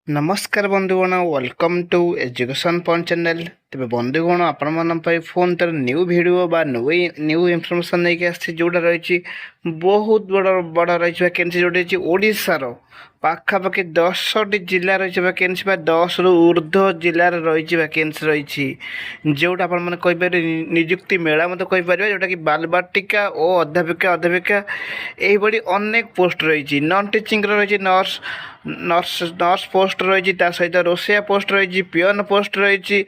नमस्कार बंधुगण welcome to education point channel. तेज बंधुगण आपण फोन तर न्यू वीडियो बा न्यू इनफॉरमेशन नहीं आसी जोटा रही बहुत बड़ बड़ रही वैकेंसी जोटी रही ओडार पाखापाखि 10टी जिला रही वैकेंसी 10 रु ऊर्ध्व जिलार रही वैकेंसी रही जोटा आपरे निजुक्ति मेला मत कहीपर जोटा कि बालबाटिका और अध्यापिका अध्यापिका यही अनेक पोस्ट रही नॉन टीचिंग रही नर्स नर्स नर्स पोस्ट रही सहित रोसैया पोस्ट रही पियन पोस्ट रही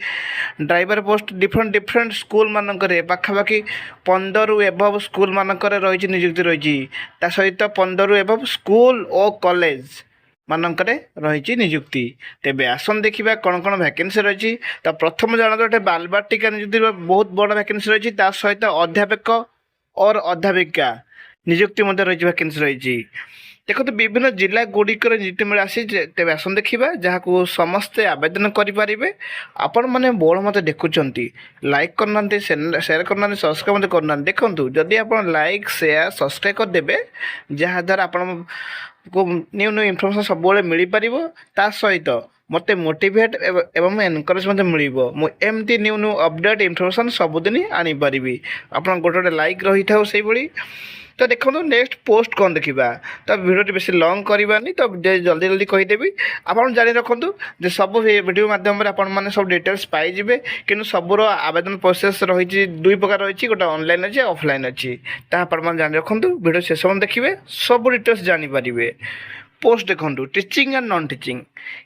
driver post different different school मानक पाखापाखि 15 रु एभव स्कूल मानक रही निजुक्ति रही सहित 15 रु एभव स्कूल और कॉलेज मानक रही निजुक्ति। तेबे आसन देखा कौन कौन वैकेंसी रही तो प्रथम जाना गोटे बालबाटिका निजुक्ति बहुत बड़ वैकेंसी रही सहित अध्यापक और अध्यापिका निजुक्ति रही वैकेंसी रही देखो तो विभिन्न जिला गुड़िकर नियुक्ति मेला आसी तेज आसन देखा जहाँ को समस्ते आवेदन करें आपण मैंने बोर्ड मत देखुं लाइक करना शेयर करना सब्सक्राइब करना देखूँ जदि आप लाइक शेयर सब्सक्राइब करदे जहाँद्वारा आपण को न्यू न्यू इनफर्मेशन सब मिल पार ता सहित मत मोटिवेट एवं एनकरेज मिल मुझे न्यू न्यू अपडेट इनफर्मेशन सबुदिन आनीपारि आप गोटे लाइक रही था से तो देखो नेक्स्ट पोस्ट कौन देखा तो भिडियो बेस लंग करवानी तो जल्दी जल्दी कहीदेवी आप जानी रखुँ जो सब वीडियो मध्यम आप सब डिटेल्स पाइबे कि सबूर आवेदन प्रोसेस रही दुई प्रकार रही गोटे ऑनलाइन अच्छे ऑफलाइन अच्छी आप जानी रखुँ वीडियो शेष देखिए सब डिटेल्स जानीपारे। पोस्ट देखो टीचिंग एंड नॉन टीचिंग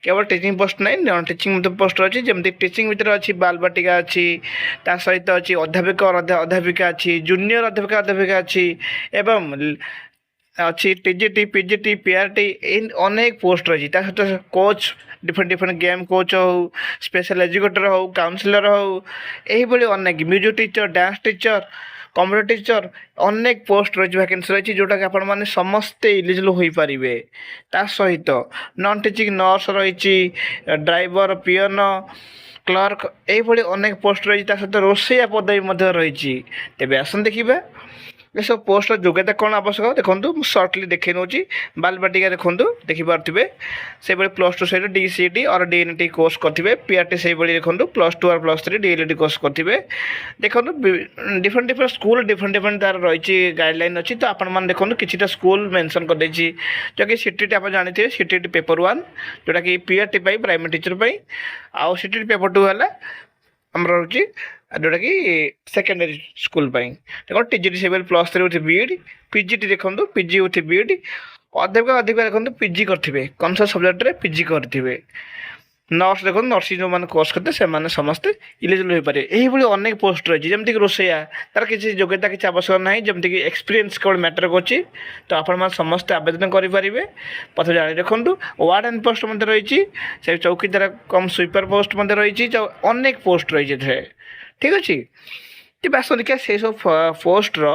केवल टीचिंग पोस्ट नहीं नॉन टीचिंग पोस्ट अच्छी जमी टीचिंग भितर अच्छी बालबाटिका अच्छी सहित अच्छी अध्यापक और अध्यापिका अच्छी जूनियर अध्यापिका अध्यापिका अच्छी एवं अच्छी टीजीटी पीजीटी पीआरटी इन अनेक पोस्ट रही सहित coach different different game coach हो स्पेशल एजुकेटर हो काउंसिलर हो यही अनेक music teacher dance teacher computer teacher अनेक पोस्ट रही वैकेंसी रही जोटा कि आपण समस्ते इलिजिबल हो पारे ता सहित नॉन टीचिंग नर्स रही ड्राइवर पियन क्लर्क यही अनेक पोस्ट रही सहित रोसैया पदवी रही तेज आसन देखा ये सब पोस्ट योग्यता कौन आवश्यक देखो सर्टली देखे नौ बालबाटिका देखो देखिपे से प्लस टू सहित डीसीटी और डीएनटी कोर्स करेंगे पीआरटी से देखो +2 और +3 डीएलटी कोर्स करेंगे देखो different different school different different तार रही गाइडलाइन अच्छी तो आपने देखो किसी स्कूल मेंशन कर जो कि सीटीटी आप जानते सीटीटी पेपर 1 जोटा कि पीआरटी प्राइमरी टीचर आउ सीटीटी पेपर 2 है आम रही जोटा कि सेकेंडरी स्कूल देखो टीजीटी से +3 विथ बीएड पीजीटी देखो पीजी विथ बीएड अध्यापक अध्यापिका देखो पीजी करेंगे कौन सा सब्जेक्ट रे पीजी करेंगे नर्स देखो नर्सिंग जो मैंने कोर्स करते हैं समस्ते इलिजिबल हो पारे यही अनेक पोस्ट रही जमीक रोसैया तार किसी योग्यता किसी आवश्यक ना जमीक एक्सपीरियंस केवल मैटर कर तो आप समस्ते आवेदन करेंगे पथ जाणी रखुँ वार्ड एंड पोस्ट मध्य रही से चौकीदार कम स्वीपर पोस्ट मध्य रही अनेक पोस्ट रही ठीक अच्छे तेज आस देखिए से सब पोस्टर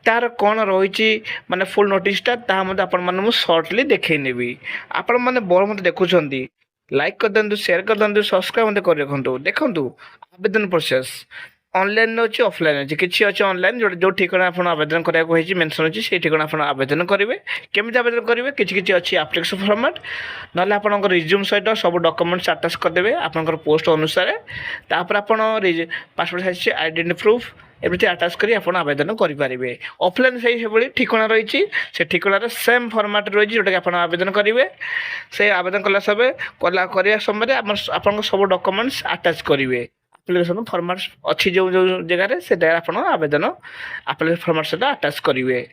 तार कौन रही माने फुल नोटिसटा आप सर्टली देखी आपण मैंने बड़ मत देखुं लाइक कर दिंतु शेयर कर दिंतु सब्सक्राइब कर रखुँ देखूँ आवेदन प्रोसेस ऑनलाइन अच्छी ऑफलाइन अच्छी किसी अच्छे ऑनलाइन जो ठिकाना आप आवेदन कराया मेंशन अच्छी से ठिकाना आप आवेदन करेंगे केमी आवेदन करेंगे किसी अच्छी आप्लिकेसन फॉर्मेट ना आप रिज्यूम सहित सब डॉक्यूमेंट्स अटैच करदे आप पोस्ट अनुसार तापर आप पासपोर्ट साइज आइडेंटिटी प्रूफ एवं अटैच कर आवेदन करेंगे ऑफलाइन से ठिकाना रही से ठिकाना सेम फॉर्मेट रही जोटा कि आप आवेदन करेंगे से आवेदन कला समय समय आप सब डॉक्यूमेंट्स अटैच करेंगे आप्लिकेसन फॉर्मेट अच्छी जो जो जगह से आप आवेदन आप्लिकेसन फॉर्मेट सहित अटैच करेंगे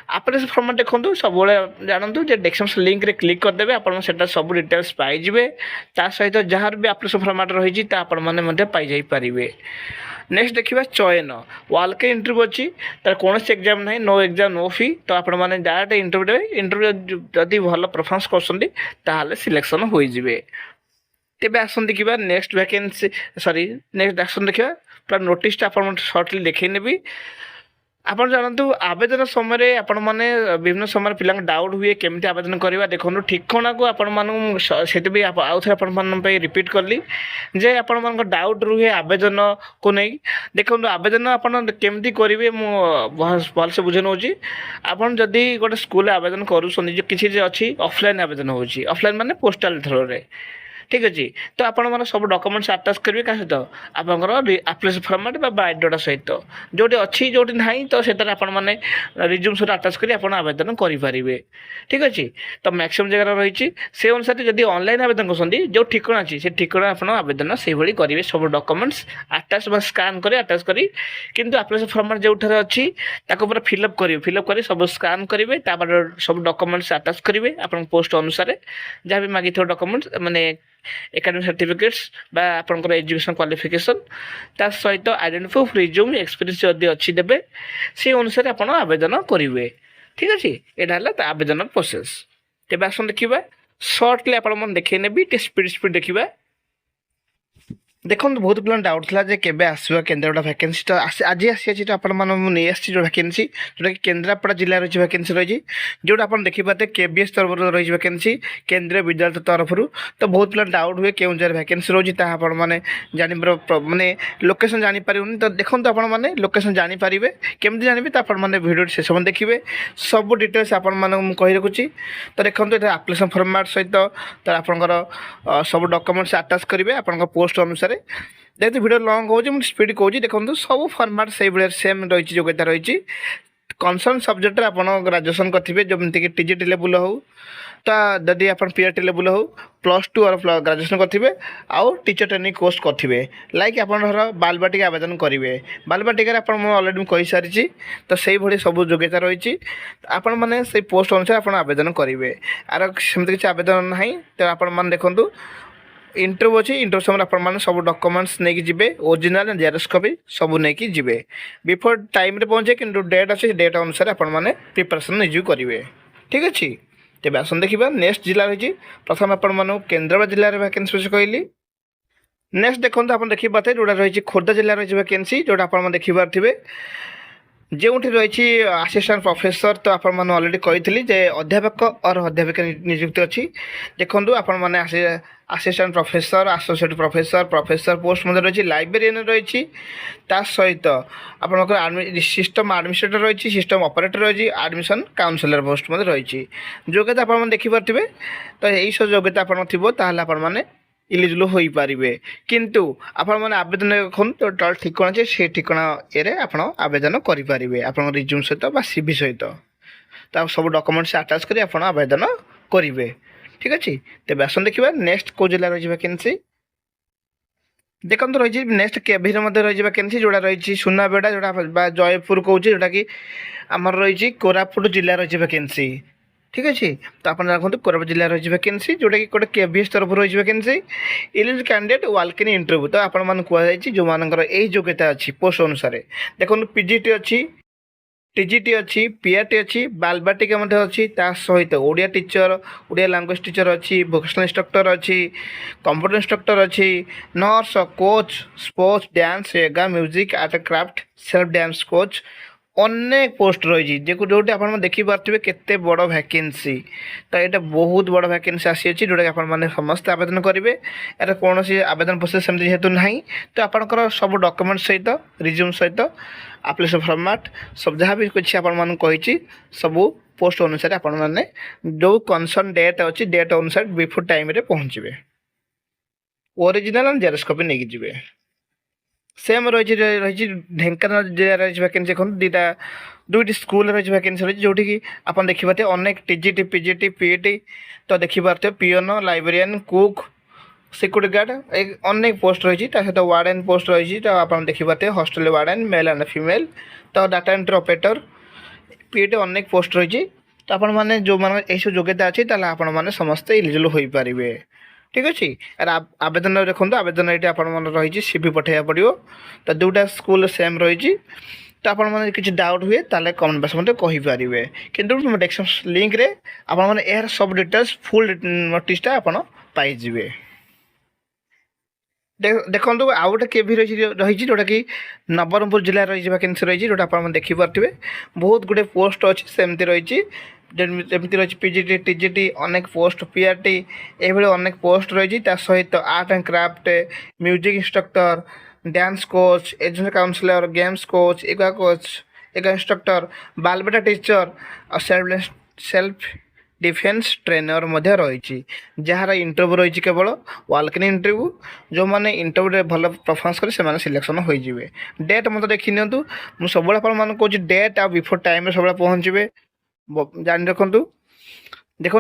आप्लिकेसन फॉर्मेट देखो सब जानतु डिस्क्रिप्शन लिंक रे क्लिक करदे आप सब डिटेल्स पाइबे ता सहित जहाँ भी आप्लिकेसन फॉर्मेट रही आपने पारे। नेक्स्ट देखा चयन वाल्क इंटरव्यू अच्छी तार कौन एग्जाम ना नो एग्जाम नो फी तो आप डायरेक्ट इंटरव्यू देवे इंटरव्यू जदि भल परफॉर्मेंस कर सिलेक्शन हो तेज आसन देखा नेक्स्ट वैकेंसी सॉरी नेक्स्ट आसन देखा पूरा नोटिसटा आप सर्टली देखी नेबी आप जानतु आवेदन समय आपण मैंने विभिन्न समय पिला डाउट हुए केमती आवेदन करवा देखो ठिकाना को आपण से आउ थे रिपीट कली जे आपण डाउट रुहे आवेदन को नहीं देखो आवेदन आपमती करेंगे भलसे बुझे नौ आपड़ जदि गोटे स्कूल आवेदन करुँच किसी अच्छी ऑफलाइन आवेदन हो ऑफलाइन माने पोस्टाल थ्रो ঠিক ଅଛି। ତ ଆପଣଙ୍କର ସବୁ ଡକୁମେଣ୍ଟସ୍ ଆଟାଚ୍ କରିବେ କାହା ସହିତ ଆପଣଙ୍କର ଆପ୍ଲିକେସନ୍ ଫର୍ମାଟ୍ ବା ବାୟୋଡାଟା ସହିତ ଯେଉଁଠି ଅଛି ଯେଉଁଠି ନାହିଁ ତ ସେଥିରେ ଆପଣମାନେ ରିଜ୍ୟୁମ୍ ସହିତ ଆଟାଚ୍ କରି ଆପଣ ଆବେଦନ କରିପାରିବେ। ଠିକ୍ ଅଛି। ତ ମ୍ୟାକ୍ସିମମ୍ ଜାଗାରେ ରହିଛି ସେ ଅନୁସାରେ ଯଦି ଅନଲାଇନ୍ ଆବେଦନ କରୁଛନ୍ତି ଯେଉଁ ଠିକଣା ଅଛି ସେ ଠିକଣା ଆପଣ ଆବେଦନ ସେଇଭଳି କରିବେ ସବୁ ଡକୁମେଣ୍ଟସ୍ ଆଟାଚ୍ ବା ସ୍କାନ୍ କରି ଆଟାଚ୍ କରି କିନ୍ତୁ ଆପ୍ଲିକେସନ୍ ଫର୍ମାଟ୍ ଯେଉଁଠାରେ ଅଛି ତାକୁ ପୁରା ଫିଲ୍ଅପ୍ କରିବେ ଫିଲ୍ଅପ୍ କରି ସବୁ ସ୍କାନ୍ କରିବେ ତାପରେ ସବୁ ଡକୁମେଣ୍ଟସ୍ ଆଟାଚ୍ କରିବେ ଆପଣଙ୍କ ପୋଷ୍ଟ ଅନୁସାରେ ଯାହା ବି ମାଗିଥିବ ଡକୁମେଣ୍ଟସ୍ ମାନେ ଏକାଡେମିକ୍ ସାର୍ଟିଫିକେଟ୍ସ ବା ଆପଣଙ୍କର ଏଜୁକେସନ୍ କ୍ୱାଲିଫିକେସନ୍ ତା ସହିତ ଆଇଡେଣ୍ଟି ପ୍ରୁଫ୍ ରିଜ୍ୟୁମ୍ ଏକ୍ସପିରିଏନ୍ସ ଯଦି ଅଛି ଦେବେ ସେଇ ଅନୁସାରେ ଆପଣ ଆବେଦନ କରିବେ। ଠିକ୍ ଅଛି। ଏଇଟା ହେଲା ତା ଆବେଦନ ପ୍ରୋସେସ୍। ତେବେ ଆସନ୍ତୁ ଦେଖିବା ସର୍ଟଲି ଆପଣମାନେ ଦେଖେଇ ନେବି ଟିକେ ସ୍ପିଡ୍ ଦେଖିବା। ଦେଖନ୍ତୁ ବହୁତ ପିଲା ଡାଉଟ୍ ଥିଲା ଯେ କେବେ ଆସିବ କେନ୍ଦ୍ରାପଡ଼ା ଭ୍ୟାକେନ୍ସି ତ ଆଜି ଆସିଛି ତ ଆପଣମାନଙ୍କୁ ମୁଁ ନେଇ ଆସିଛି ଯେଉଁ ଭ୍ୟାକେନ୍ସି ଯେଉଁଟାକି କେନ୍ଦ୍ରାପଡ଼ା ଜିଲ୍ଲାରେ ରହିଛି ଭ୍ୟାକେନ୍ସି ରହିଛି ଯେଉଁଟା ଆପଣ ଦେଖିପାରୁଥିବେ କେବିଏସ୍ ତରଫରୁ ରହିଛି ଭ୍ୟାକେନ୍ସି କେନ୍ଦ୍ରୀୟ ବିଦ୍ୟାଳୟ ତରଫରୁ। ତ ବହୁତ ପିଲା ଡାଉଟ୍ ହୁଏ କେଉଁ ଜାଗାରେ ଭ୍ୟାକେନ୍ସି ରହୁଛି ତାହା ଆପଣମାନେ ଜାଣିବାର ମାନେ ଲୋକେସନ୍ ଜାଣିପାରିବୁନି ତ ଦେଖନ୍ତୁ ଆପଣମାନେ ଲୋକେସନ୍ ଜାଣିପାରିବେ କେମିତି ଜାଣିବେ ତ ଆପଣମାନେ ଭିଡ଼ିଓଟି ଶେଷ ପର୍ଯ୍ୟନ୍ତ ଦେଖିବେ ସବୁ ଡିଟେଲ୍ସ ଆପଣମାନଙ୍କୁ ମୁଁ କହି ରଖୁଛି। ତ ଦେଖନ୍ତୁ ଏଠାରେ ଆପ୍ଲିକେସନ୍ ଫର୍ମାଟ୍ ସହିତ ତ ଆପଣଙ୍କର ସବୁ ଡକୁମେଣ୍ଟସ୍ ଆଟାଚ୍ କରିବେ ଆପଣଙ୍କ ପୋଷ୍ଟ ଅନୁସାରେ। ଯେହେତୁ ଭିଡ଼ିଓ ଲଙ୍ଗ୍ ହେଉଛି ମୁଁ ସ୍ପିଡ୍ କହୁଛି ଦେଖନ୍ତୁ ସବୁ ଫର୍ମାଟ୍ ସେଇଭଳିଆ ସେମ୍ ରହିଛି ଯୋଗ୍ୟତା ରହିଛି। କନସର୍ନ ସବଜେକ୍ଟରେ ଆପଣ ଗ୍ରାଜୁଏସନ୍ କରିଥିବେ ଯେମିତିକି ଟିଜିଟି ଲେବୁଲ୍ ହେଉ ତ ଯଦି ଆପଣ ପିଆରଟି ଲେବୁଲ୍ ହେଉ +2 ଅର ଗ୍ରାଜୁଏସନ୍ କରିଥିବେ ଆଉ ଟିଚର୍ ଟ୍ରେନିଂ କୋର୍ସ କରିଥିବେ ଲାଇକ୍ ଆପଣଙ୍କର ବାଲବାଟିକା ଆବେଦନ କରିବେ ବାଲବାଟିକାରେ ଆପଣ ମୁଁ ଅଲରେଡ଼ି କହିସାରିଛି ତ ସେଇଭଳି ସବୁ ଯୋଗ୍ୟତା ରହିଛି ଆପଣମାନେ ସେଇ ପୋଷ୍ଟ ଅନୁସାରେ ଆପଣ ଆବେଦନ କରିବେ। ଆର ସେମିତି କିଛି ଆବେଦନ ନାହିଁ ତ ଆପଣମାନେ ଦେଖନ୍ତୁ ଇଣ୍ଟରଭ୍ୟୁ ଅଛି ଇଣ୍ଟରଭ୍ୟୁ ସମୟରେ ଆପଣମାନେ ସବୁ ଡକୁମେଣ୍ଟସ୍ ନେଇକି ଯିବେ ଓରିଜିନାଲ୍ ଜେରକ୍ସ କପି ସବୁ ନେଇକି ଯିବେ ବିଫୋର୍ ଟାଇମ୍ରେ ପହଞ୍ଚିବେ କିନ୍ତୁ ଡେଟ୍ ଅଛି ସେ ଡେଟ୍ ଅନୁସାରେ ଆପଣମାନେ ପ୍ରିପାରେସନ୍ ନିଜକୁ କରିବେ। ଠିକ୍ ଅଛି। ତେବେ ଆସନ୍ତୁ ଦେଖିବା ନେକ୍ସଟ ଜିଲ୍ଲା ରହିଛି ପ୍ରଥମେ ଆପଣମାନଙ୍କୁ କେନ୍ଦ୍ରାପଡ଼ା ଜିଲ୍ଲାରେ ଭ୍ୟାକେନ୍ସି ବିଷୟ କହିଲି। ନେକ୍ସଟ ଦେଖନ୍ତୁ ଆପଣ ଦେଖିପାରୁଥିବେ ଯେଉଁଟା ରହିଛି ଖୋର୍ଦ୍ଧା ଜିଲ୍ଲାରେ ରହିଛି ଭ୍ୟାକେନ୍ସି ଯେଉଁଟା ଆପଣମାନେ ଦେଖିପାରୁଥିବେ ଯେଉଁଠି ରହିଛି ଆସିଷ୍ଟାଣ୍ଟ ପ୍ରଫେସର ତ ଆପଣମାନେ ଅଲରେଡ଼ି କହିଥିଲି ଯେ ଅଧ୍ୟାପକ ଅର ଅଧ୍ୟାପିକା ନିଯୁକ୍ତି ଅଛି। ଦେଖନ୍ତୁ ଆପଣମାନେ assistant professor associate professor post ମଧ୍ୟ ରହିଛି ଲାଇବ୍ରେରିଆନ୍ ରହିଛି ତା ସହିତ ଆପଣଙ୍କର ସିଷ୍ଟମ୍ ଆଡମିନିଷ୍ଟ୍ରେଟର ରହିଛି ସିଷ୍ଟମ୍ ଅପରେଟର ରହିଛି ଆଡମିସନ୍ କାଉନସିଲର ପୋଷ୍ଟ ମଧ୍ୟ ରହିଛି। ଯୋଗ୍ୟତା ଆପଣମାନେ ଦେଖିପାରୁଥିବେ ତ ଏଇସବୁ ଯୋଗ୍ୟତା ଆପଣଙ୍କ ଥିବ ତାହେଲେ ଆପଣମାନେ ଇଲିଜିବୁଲ୍ ହୋଇପାରିବେ କିନ୍ତୁ ଆପଣମାନେ ଆବେଦନ ଦେଖନ୍ତୁ ଟୋଟାଲ୍ ଠିକଣା ଅଛି ସେ ଠିକଣା ଇଏରେ ଆପଣ ଆବେଦନ କରିପାରିବେ ଆପଣଙ୍କ ରିଜ୍ୟୁମ୍ ସହିତ ବା ସିଭି ସହିତ ତ ସବୁ ଡକୁମେଣ୍ଟସ୍ ଆଟାଚ୍ କରି ଆପଣ ଆବେଦନ କରିବେ। ଠିକ୍ ଅଛି। ତେବେ ଆସନ୍ତୁ ଦେଖିବା ନେକ୍ସଟ କେଉଁ ଜିଲ୍ଲା ରହିଛି ଭ୍ୟାକେନ୍ସି ଦେଖନ୍ତୁ ରହିଛି ନେକ୍ସଟ କେଭିରେ ମଧ୍ୟ ରହିଛି ଭ୍ୟାକେନ୍ସି ଯେଉଁଟା ରହିଛି ସୁନାବେଡ଼ା ଯେଉଁଟା ବା ଜୟପୁର କହୁଛି ଯେଉଁଟାକି ଆମର ରହିଛି କୋରାପୁଟ ଜିଲ୍ଲା ରହିଛି ଭ୍ୟାକେନ୍ସି। ଠିକ୍ ଅଛି। ତ ଆପଣ ଦେଖନ୍ତୁ କୋରାପୁଟ ଜିଲ୍ଲାରେ ରହିଛି ଭ୍ୟାକେନ୍ସି ଯେଉଁଟାକି ଗୋଟେ କେଭିଏସ୍ ତରଫରୁ ରହିଛି vacancy eligible candidate walk in interview ତ ଆପଣମାନଙ୍କୁ କୁହାଯାଇଛି ଯେଉଁମାନଙ୍କର ଏଇ ଯୋଗ୍ୟତା ଅଛି ପୋଷ୍ଟ ଅନୁସାରେ ଦେଖନ୍ତୁ ପିଜିଟି ଅଛି ଟିଜିଟି ଅଛି ପିଆରଟି ଅଛି ବାଲବାଟିକା ମଧ୍ୟ ଅଛି ତା ସହିତ Odia teacher Odia language teacher ଅଛି ଭୋକେସନାଲ୍ ଇନ୍ଷ୍ଟ୍ରକ୍ଟର ଅଛି କମ୍ପ୍ୟୁଟର ଇନ୍ଷ୍ଟ୍ରକ୍ଟର ଅଛି nurse coach sports dance yoga music art craft self dance coach ଅନେକ ପୋଷ୍ଟ ରହିଛି ଯେଉଁଠି ଆପଣ ଦେଖିପାରୁଥିବେ କେତେ ବଡ଼ ଭ୍ୟାକେନ୍ସି ତ ଏଇଟା ବହୁତ ବଡ଼ ଭ୍ୟାକେନ୍ସି ଆସିଅଛି ଯେଉଁଟାକି ଆପଣମାନେ ସମସ୍ତେ ଆବେଦନ କରିବେ। ଏହାର କୌଣସି ଆବେଦନ ପ୍ରୋସେସ୍ ସେମିତି ଯେହେତୁ ନାହିଁ ତ ଆପଣଙ୍କର ସବୁ ଡକୁମେଣ୍ଟ ସହିତ ରିଜ୍ୟୁମ୍ ସହିତ ଆପ୍ଲିକେସନ୍ ଫର୍ମାଟ୍ ସବୁ ଯାହା ବି କିଛି ଆପଣମାନଙ୍କୁ କହିଛି ସବୁ ପୋଷ୍ଟ ଅନୁସାରେ ଆପଣମାନେ ଯେଉଁ କନସର୍ନ ଡେଟ୍ ଅଛି ଡେଟ୍ ଅନୁସାରେ ବିଫୋର୍ ଟାଇମ୍ରେ ପହଞ୍ଚିବେ ଓରିଜିନାଲ୍ ଆଣ୍ଡ ଜେରକ୍ସ କପି ନେଇକି ଯିବେ। ସେମ୍ ରହିଛି ଢେଙ୍କାନାଳ ଜିଲ୍ଲାରେ ରହିଛି ଭ୍ୟାକେନ୍ସି ଦେଖନ୍ତୁ ଦୁଇଟି ସ୍କୁଲରେ ରହିଛି ଭ୍ୟାକେନ୍ସି ରହିଛି ଯେଉଁଠିକି ଆପଣ ଦେଖିପାରୁଥିବେ ଅନେକ ଟିଜିଟି ପିଜିଟି ପିଇଟି ତ ଦେଖିପାରୁଥିବେ peon librarian cook security guard ଅନେକ ପୋଷ୍ଟ ରହିଛି ତା ସହିତ ୱାର୍ଡ଼େନ୍ ପୋଷ୍ଟ ରହିଛି ତ ଆପଣ ଦେଖିପାରୁଥିବେ hostel warden mail and female ତ ଡାଟା ଏଣ୍ଟ୍ରି ଅପରେଟର ପିଇଟି ଅନେକ ପୋଷ୍ଟ ରହିଛି ତ ଆପଣମାନେ ଯେଉଁମାନଙ୍କର ଏହିସବୁ ଯୋଗ୍ୟତା ଅଛି ତାହେଲେ ଆପଣମାନେ ସମସ୍ତେ ଇଲିଜିବୁଲ୍ ହୋଇପାରିବେ। ଠିକ୍ ଅଛି। ଆବେଦନ ଦେଖନ୍ତୁ ଆବେଦନ ଏଇଠି ଆପଣଙ୍କର ରହିଛି ସିଭି ପଠାଇବାକୁ ପଡ଼ିବ ତ ଦୁଇଟା ସ୍କୁଲ ସେମ୍ ରହିଛି ତ ଆପଣମାନେ କିଛି ଡାଉଟ୍ ହୁଏ ତାହେଲେ କମେଣ୍ଟ ବକ୍ସ ମୋତେ କହିପାରିବେ କିନ୍ତୁ ଡେସ୍କ୍ରିପ୍ସନ୍ ଲିଙ୍କରେ ଆପଣମାନେ ଏହାର ସବୁ ଡିଟେଲ୍ସ ଫୁଲ୍ ନୋଟିସ୍ଟା ଆପଣ ପାଇଯିବେ। ଦେଖନ୍ତୁ ଆଉ ଗୋଟେ କେଭି ରହିଛି ଯେଉଁଟାକି ନବରଙ୍ଗପୁର ଜିଲ୍ଲାରେ ରହିଛି ଭ୍ୟାକେନ୍ସି ରହିଛି ଯେଉଁଟା ଆପଣମାନେ ଦେଖିପାରୁଥିବେ ବହୁତ ଗୁଡ଼ିଏ ପୋଷ୍ଟ ଅଛି ସେମିତି ରହିଛି ଯେମିତି ରହିଛି ପିଜିଟି ଟିଜିଟି ଅନେକ ପୋଷ୍ଟ ପିଆରଟି ଏଇଭଳି ଅନେକ ପୋଷ୍ଟ ରହିଛି ତା ସହିତ art and craft music instructor dance coach education counsellor games coach yoga instructor ବାଲବେଟା ଟିଚର ଆଉ ସେଲ୍ଫ डिफेन्स ट्रेनर मध्य रही जार इंटरव्यू रही केवल वॉक इन इंटरव्यू जो मैंने इंटरव्यू भल परफॉर्मेंस कर सिलेक्शन हो डेट मत देखी नि मुझे सब कौन डेट आ बिफोर टाइम सब पहुँचे जान रखु देखो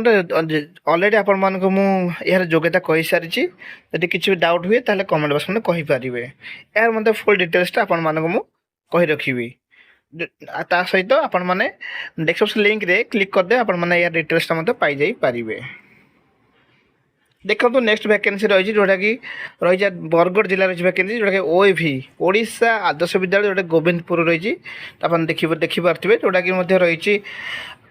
अलरेडी आपण मानक यार योग्यता कही सारी जदि किसी डाउट हुए ताहले कमेंट बॉक्स में कहींपारे यार मतलब फुल डिटेल्सटा आपण मानक मु कही रखी ता सहित आपण मैंने डिस्क्रिप्शन लिंक रे क्लिक करदे आपण मैंने यार डिटेल्सटा मतलब पाई जाई पारिबे। देखो नेक्स्ट वैकेंसी रही जोटा कि रही बरगढ़ जिला रही वैकेंसी जोटा कि ओएवी ओडिशा आदर्श विद्यालय जोटा गोविंदपुर रही देखिपारे जोटा कि रही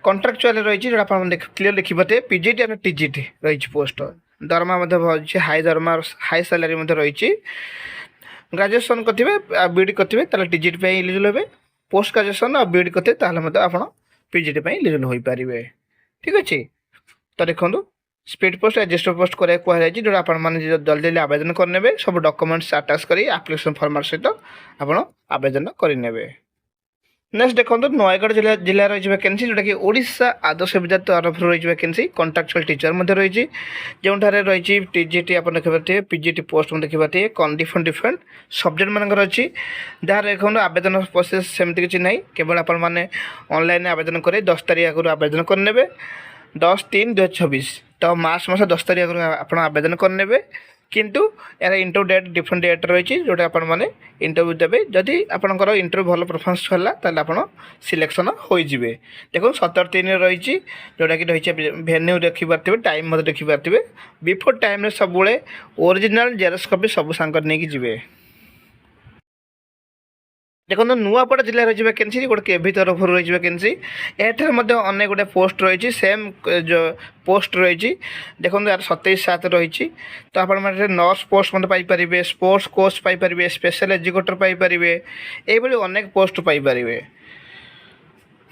कॉन्ट्रैक्चुअल रही जो क्लीयर देखिपारे पीजीटी और टीजीटी रही पोस्ट दरमा हाई दरमा हाई सैलरी रही ग्रेजुएशन करेंगे बीडी करेंगे टीजीटी एलिजिबल हे पोस्ट ग्रेजुएशन और बीडी करेंगे आप पीजीटी एलिजिबल हो पारे ठीक अच्छे। तो देखो स्पीड पोस्ट रजिस्टर पोस्ट कराया कहुई जो आप जल्दी जल्दी आवेदन करने सब डॉक्यूमेंट्स अटैच कर एप्लिकेशन फॉर्मेट सहित आप आवेदन करेंगे। नेक्स्ट देखो नयगढ़ जिला रही वैकेंसी जोटा कि ओडिशा आदर्श विद्यालय तरफ रही वैकेंसी कॉन्ट्रैक्चुअल टीचर रही जो रही टीजीटी आप देखिए पीजीटी पोस्ट देखिए डिफरेंट डिफरेंट सब्जेक्ट मानक अच्छी जहाँ देखो आवेदन प्रोसेस सेमती किसी ना केवल आप ऑनलाइन आवेदन करें 10 तारीख आगुरी आवेदन करने 10/3/2024 तो मार्च मास 10 तारीख आगुरी आप आवेदन करने किंतु यार इंटरव्यू डेट डिफरेंट डेट रही जोटा आप इंटरव्यू देवे जदि आपंकर इंटरव्यू भल परफॉर्मेंस है आप सिलेक्शन हो देखो 17/3 रही जोटा कि रही भेन्यू देखिपारे टाइम देखिपारे बिफोर टाइम सब ओरिजिनल जेरक्स कॉपी सब सांग नहीं जी। देखो नुआपड़ा जिले रही वैकेंसी गोटे केवी तरफ रही वैकेंसी एठार अनेक गोटे पोस्ट रही सेम जो पोस्ट रही देखो यार 27/7 रही तो आप नर्स पोस्ट मतलब Piper sports coach Piper special educator Piper ये अनेक पोस्ट पाइपर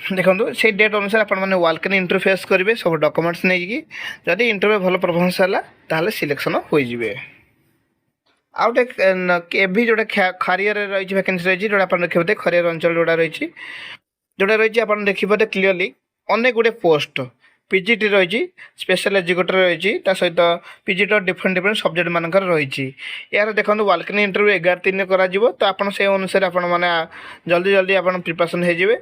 देखो से डेट अनुसार आप वॉक इन इंटरव्यू फेस करेंगे सब डॉक्यूमेंट्स नहीं जदि इंटरव्यू भल परफॉर्मेंस है सिलेक्शन हो आउ केवी जोटा खारियर रही वैकेंसी रही जो आप देखिए खरियार अंचल जोड़ा रही आप देखिए क्लीयरली अनेक गुटे पोस्ट पीजीटी रही स्पेशल एजुकेटर रही सहित पीजीटी डिफरेंट डिफरेंट सब्जेक्ट मानक रही यार देखो वॉक इन इंटरव्यू 11/3 तो आप से अनुसार आप जल्दी जल्दी आप प्रिपरेशन हो ये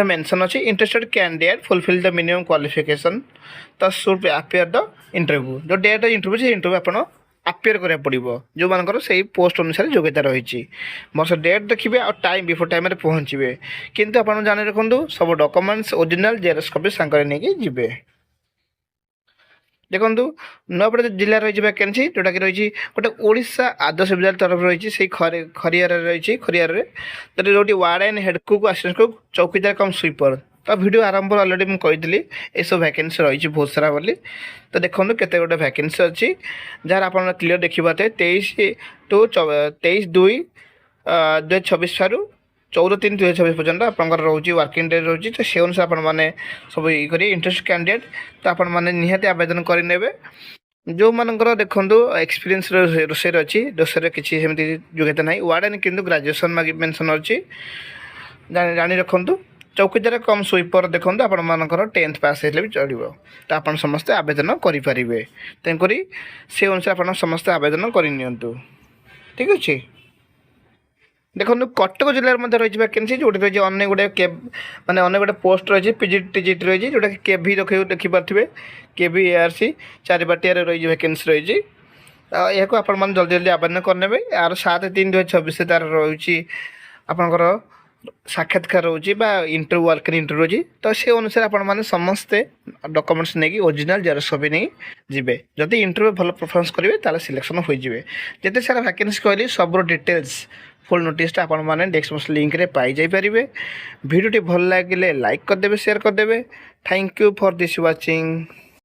मेंशन अच्छी interested candidate fulfil the minimum qualification तो शुड अपियर द इंटरव्यू जो डेट इंटरव्यू से इंटरव्यू आप अपियर करा पड़ो जो मानकर से पोस्ट अनुसार योग्यता रही बस डेट देखिए और टाइम बिफोर टाइम पहुँचे किंतु आप जाने रखु सब डॉक्यूमेंट्स ओरिजिनल जेरक्स कॉपी सांगे नहीं जी। देखो नयपड़ा जिला रही वैकेंसी जोटा कि रही गोटे ओडिशा आदर्श विद्यालय तरफ रही से खरियार रही खरियार जो ward and head cook assistant cook चौकीदार कम स्वीपर तो वीडियो आरंभ अलरेडी मुझे कही ये सब वैकेंसी रही बहुत सारा बोली तो देखो केते गोटे वैकेंसी अच्छी जहाँ आप क्लीयर देखिए 23/2/2026 ठार 14/3/2026 पर्यटन आप रोचे वर्किंग डे रोचे तो से अनुसार आपने सब ये करेंगे इंटरेस्ट कैंडिडेट तो आपने निहाती आवेदन करेंगे जो मानकर देखो एक्सपीरियंस रोषे अच्छी रोषे किसी सेमती योग्यता ना वार्डन किंतु ग्रेजुएशन मेंशन अच्छी जानी रखु चौकीदार कम स्वीपर देखो आपर 10th पास भी चलो तो आप समस्ते आवेदन करेंगे तेणुक से अनुसार आप समस्ते आवेदन करनी ठीक अच्छे। देखो कटक जिले में रही वैकेंसी जो रही अनेक गुटे माने अनेक गुटे पोस्ट रही पीजीटी टीजीटी रही जोटा कि केवी देखिपारे केवी एआरसी चारिपाटिया रही वैकेंसी रही यह आप जल्दी जल्दी आवेदन करने यार 7/3/2026 तार रही आपंकर साक्षात्कार रोचे इंटरव्यू वर्क इंटरव्यू रोचे तो से अनुसार आप समस्ते डॉक्यूमेंट्स नहीं ओरिजिनल जेरक्स कॉपी नहीं जी जदि इंटरव्यू भल परफॉर्मेंस करेंगे ताले सिलेक्शन हो जिते सारा वैकेंसी कहली सब डिटेल्स फुल नोटिस आपने डिस्क्रिप्शन लिंक रे पाई जाई पारिबे। वीडियो भल लगे लाइक करदे शेयर करदे। Thank you for this watching.